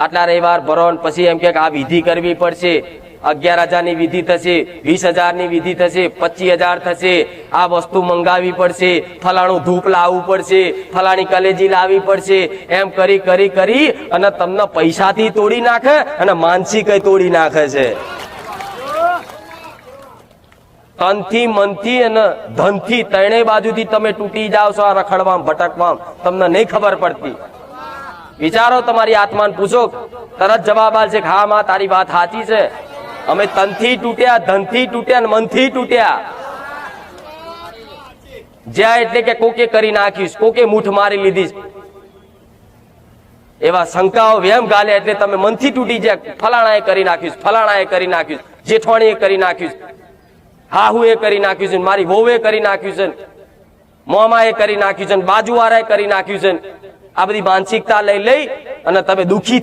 આટલા રવિવાર ભરો ને પછી એમ કે આ વિધિ કરવી પડશે, 11,000 ની વિધિ થશે, 20,000 ની વિધિ થશે, 25,000 થશે, આ વસ્તુ મંગાવી પડશે, ફલાણું ધૂપ લાવવું પડશે, ફલાણી કલેજી લાવવી પડશે, એમ કરી કરી કરી અને તમને પૈસાથી તોડી નાખે અને માનસિક તોડી નાખે છે. તનથી, મનથી અને ધનથી ત્રણેય બાજુથી તમે તૂટી જાઓ છો આ રખડવામાં ભટકવામાં, તમને નહીં ખબર પડતી. વિચારો, તમારી આત્માને પૂછો, તરત જવાબ આવશે કે હા માં તારી વાત સાચી છે. અમે તનથી તૂટ્યા, ધનથી તૂટ્યા અને મનથી તૂટ્યા. જ્યાં એટલે કે કોકે કરી નાખ્યું, કોકે મૂઠ મારી લીધી, એવા શંકાઓ વેમ ગાલે એટલે તમે મનથી તૂટી જાય. ફલાણાએ કરી નાખ્યું, ફલાણાએ કરી નાખ્યું, જેઠવાણીએ કરી નાખ્યું, હાહુએ કરી નાખ્યું છે, મારી વહુએ કરી નાખ્યું છે, મોમાએ કરી નાખ્યું છે, બાજુવાળાએ કરી નાખ્યું છે. આ બધી માનસિકતા લઈ અને તમે દુઃખી